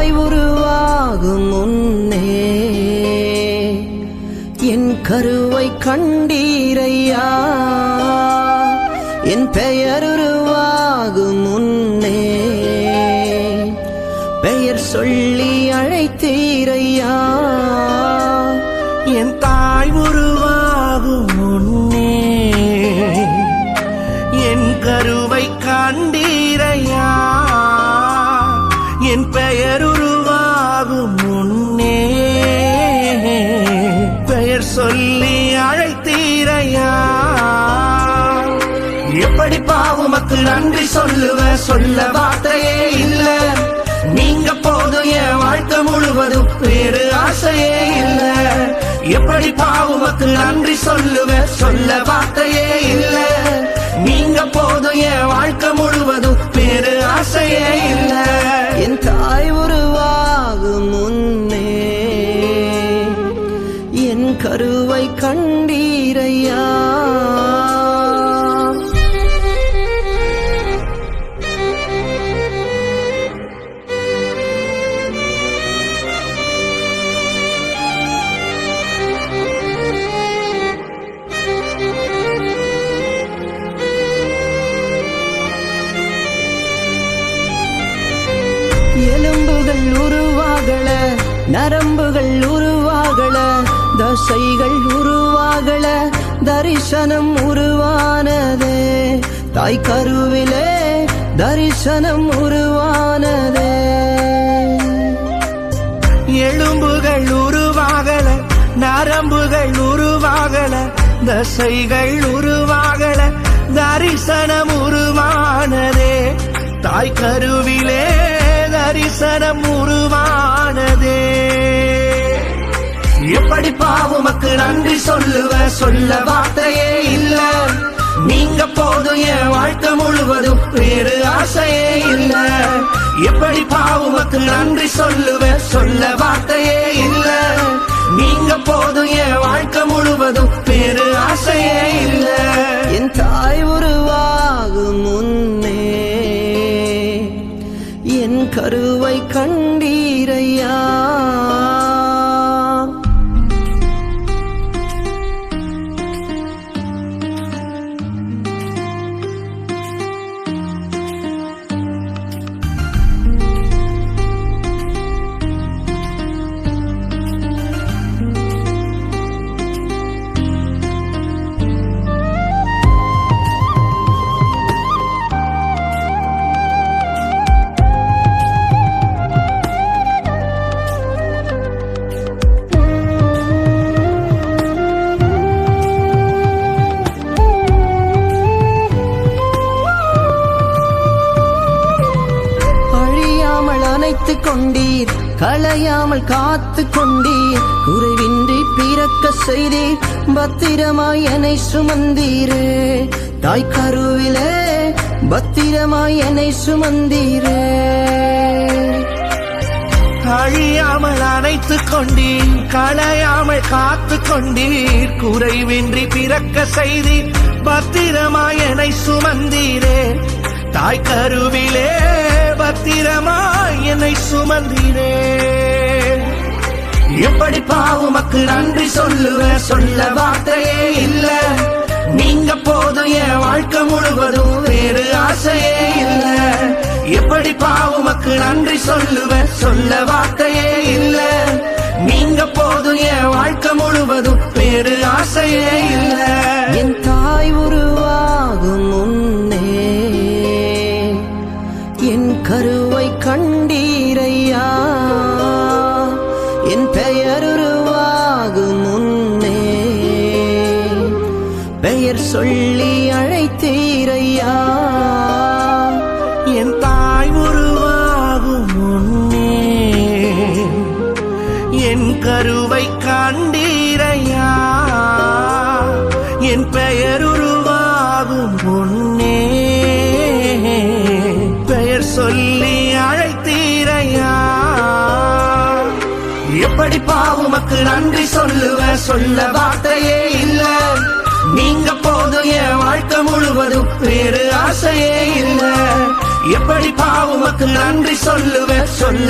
தாய் உருவாகும் முன்னே என் கருவை கண்டீரையா, என் பெயர் உருவாகும் முன்னே பெயர் சொல்லி அழைத்தீரையா. என் தாய் உருவாகும் முன்னே என் கருவை கண்டீரையா, என் பெயர் உருவாகும் முன்னே பெயர் சொல்லி அழைத்தீரையா. எப்படி பாவுமக்கு நன்றி சொல்லுவ, சொல்ல வார்த்தையே இல்ல. நீங்க போதும் என் வாழ்க்கை முழுவதும், வேறு ஆசையே இல்ல. எப்படி பாவுமக்கு நன்றி சொல்லுவ, சொல்ல வார்த்தையே இல்ல. நீங்க போதும் என் வாழ்க்கை முழுவதும், வேறு ஆசையே இல்ல. என் தாய் உருவாகும் முன்னே என் கருவை கண்டீரையா. எலும்புகள் உருவாகல, நரம்புகள் உருவாகல, தசைகள் உருவாகல, தரிசனம் உருவானதே. தாய் கருவிலே தரிசனம் உருவானதே. எலும்புகள் உருவாகல, நரம்புகள் உருவாகல, தசைகள் உருவாகல, தரிசனம் உருவானதே. தாய் கருவிலே தரிசனம் உருவானதே. எப்படி பாவுமக்கு நன்றி சொல்லுவ, சொல்ல வார்த்தையே இல்ல. நீங்க போதும் என் வாழ்க்கை முழுவதும், வேறு ஆசையே இல்ல. எப்படி பாவுமக்கு நன்றி சொல்லுவ, சொல்ல வார்த்தையே இல்ல. நீங்க போதும் என் வாழ்க்கை முழுவதும், வேறு ஆசையே இல்ல. என் தாய் உருவாகும் முன்னே என் கருவை கண்டீரையா. அணைத்து கொண்டீர், களையாமல் காத்து கொண்டீர், குறைவின்றி பிறக்க செய்தீர், பத்திரமாய் என்னை சுமந்தீரே. தாய் கருவிலே பத்திரமாய் என்னை சுமந்தீரே. அழியாமல் அணைத்து கொண்டீர், களையாமல் காத்து கொண்டீர், குறைவின்றி பிறக்க செய்தீர், பத்திரமாய் என்னை சுமந்தீரே. தாய் கருவிலே பத்திரமாய் என்னை சுமந்தீரே. எப்படி பாவுமக்கு நன்றி சொல்லுவ, சொல்ல வார்த்தையே இல்ல. நீங்க போதும் என் வாழ்க்கை முழுவதும், வேறு ஆசையே இல்ல. எப்படி பாவுமக்கு நன்றி சொல்லுவ, சொல்ல வார்த்தையே இல்ல. நீங்க போதும் என் வாழ்க்கை முழுவதும், வேறு ஆசையே இல்ல. என் தாய் உருவாகும் முன்னே என் கருவை கண்டீரையா, என் பெயர் உருவாகும் முன்னே பெயர் சொல்லி அழைத்தீரையா. என் தாய் உருவாகும் முன்னே என் கருவை கண்டீரையா, என் பெயர் உருவாகும் முன்னே பெயர் சொல்லி அழைத்தீரையா. எப்படி பாவுமக்கு நன்றி சொல்லுவ, சொல்ல வார்த்தையே இல்ல. நீங்க போதும் என் வாழ்க்கை முழுவதும், வேறு ஆசையே இல்ல. எப்படி பாவுமக்கு நன்றி சொல்லுவ, சொல்ல